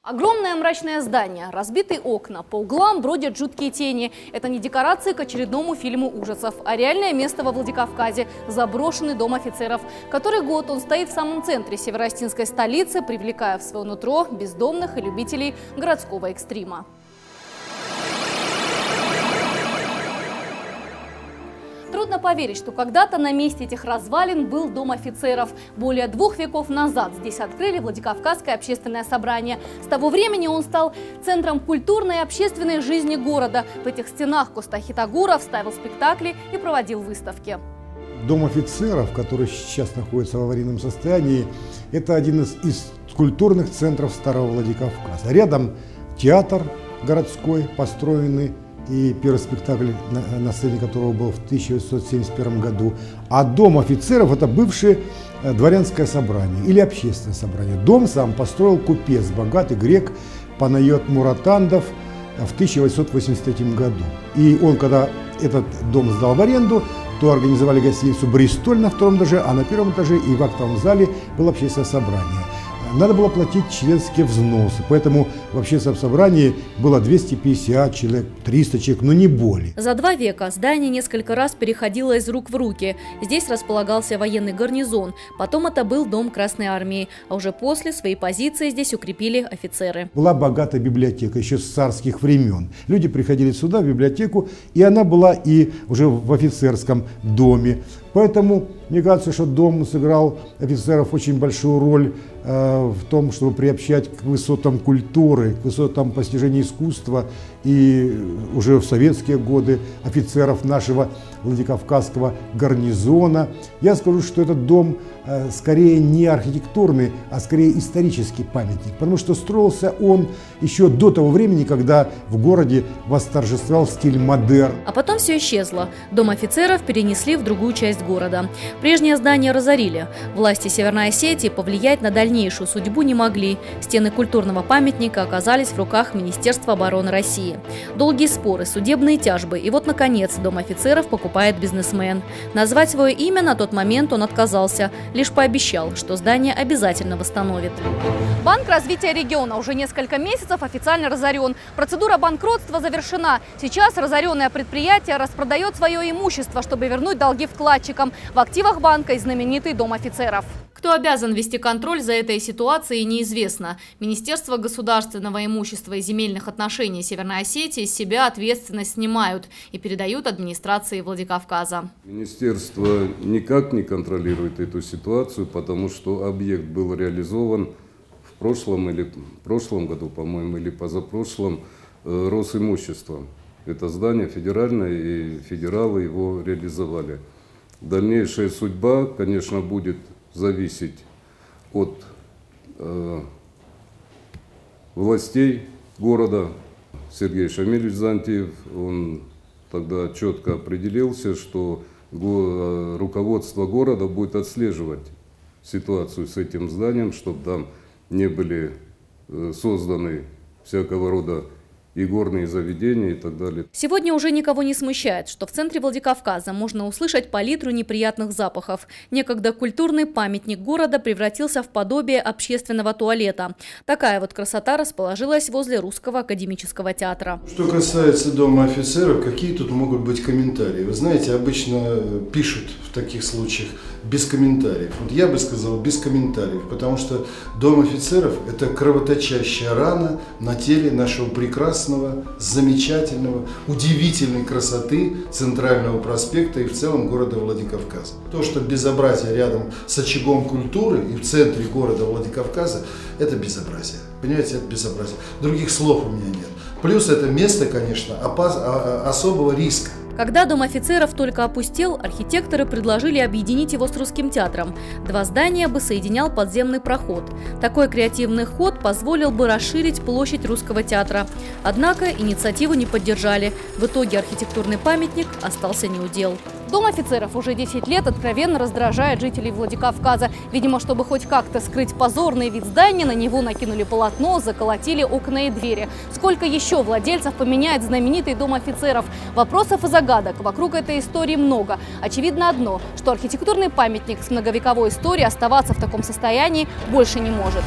Огромное мрачное здание, разбитые окна, по углам бродят жуткие тени. Это не декорации к очередному фильму ужасов, а реальное место во Владикавказе – заброшенный дом офицеров. Который год он стоит в самом центре североостинской столицы, привлекая в свое нутро бездомных и любителей городского экстрима. Трудно поверить, что когда-то на месте этих развалин был дом офицеров. Более 2 веков назад здесь открыли Владикавказское общественное собрание. С того времени он стал центром культурной и общественной жизни города. В этих стенах Коста Хитагуров ставил спектакли и проводил выставки. Дом офицеров, который сейчас находится в аварийном состоянии, это один из культурных центров Старого Владикавказа. Рядом театр городской, построенный, и первый спектакль, на сцене которого был в 1971 году. А дом офицеров – это бывшее дворянское собрание или общественное собрание. Дом сам построил купец, богатый грек Панайот Муратандов в 1883 году. И он, когда этот дом сдал в аренду, то организовали гостиницу «Бристоль» на 2-м этаже, а на 1-м этаже и в актовом зале было общественное собрание. Надо было платить членские взносы, поэтому в общественном собрании было 250 человек, 300 человек, но не более. За 2 века здание несколько раз переходило из рук в руки. Здесь располагался военный гарнизон, потом это был дом Красной Армии, а уже после свои позиции здесь укрепили офицеры. Была богатая библиотека еще с царских времен. Люди приходили сюда, в библиотеку, и она была и уже в офицерском доме. Поэтому мне кажется, что дом сыграл офицеров очень большую роль в том, чтобы приобщать к высотам культуры, к высотам постижения искусства. И уже в советские годы офицеров нашего Владикавказского гарнизона. Я скажу, что этот дом скорее не архитектурный, а скорее исторический памятник, потому что строился он еще до того времени, когда в городе восторжествовал стиль модерн. А потом все исчезло. Дом офицеров перенесли в другую часть города. Прежнее здание разорили. Власти Северной Осетии повлиять на дальнейшую судьбу не могли. Стены культурного памятника оказались в руках Министерства обороны России. Долгие споры, судебные тяжбы. И вот, наконец, дом офицеров покупает бизнесмен. Назвать свое имя на тот момент он отказался. Лишь пообещал, что здание обязательно восстановит. Банк развития региона уже несколько месяцев официально разорен. Процедура банкротства завершена. Сейчас разоренное предприятие распродает свое имущество, чтобы вернуть долги вкладчикам. В активах банка и знаменитый дом офицеров. Кто обязан вести контроль за этой ситуацией, неизвестно. Министерство государственного имущества и земельных отношений Северной Осетии с себя ответственность снимают и передают администрации Владикавказа. Министерство никак не контролирует эту ситуацию, потому что объект был реализован в прошлом году, по-моему, или позапрошлом Росимуществом. Это здание федеральное, и федералы его реализовали. Дальнейшая судьба, конечно, будет зависеть от властей города. Сергей Шамильевич Зантиев, он тогда четко определился, что руководство города будет отслеживать ситуацию с этим зданием, чтобы там не были созданы всякого рода игорные заведения и так далее. Сегодня уже никого не смущает, что в центре Владикавказа можно услышать палитру неприятных запахов. Некогда культурный памятник города превратился в подобие общественного туалета. Такая вот красота расположилась возле Русского академического театра. Что касается дома офицеров, какие тут могут быть комментарии? Вы знаете, обычно пишут в таких случаях без комментариев. Вот я бы сказал без комментариев, потому что дом офицеров – это кровоточащая рана на теле нашего прекрасного, замечательного, удивительной красоты Центрального проспекта и в целом города Владикавказа. То, что безобразие рядом с очагом культуры и в центре города Владикавказа – это безобразие. Понимаете, это безобразие. Других слов у меня нет. Плюс это место, конечно, особого риска. Когда дом офицеров только опустел, архитекторы предложили объединить его с Русским театром. 2 здания бы соединял подземный проход. Такой креативный ход позволил бы расширить площадь Русского театра. Однако инициативу не поддержали. В итоге архитектурный памятник остался неудел. Дом офицеров уже 10 лет откровенно раздражает жителей Владикавказа. Видимо, чтобы хоть как-то скрыть позорный вид здания, на него накинули полотно, заколотили окна и двери. Сколько еще владельцев поменяет знаменитый дом офицеров? Вопросов и загадок вокруг этой истории много. Очевидно одно, что архитектурный памятник с многовековой историей оставаться в таком состоянии больше не может.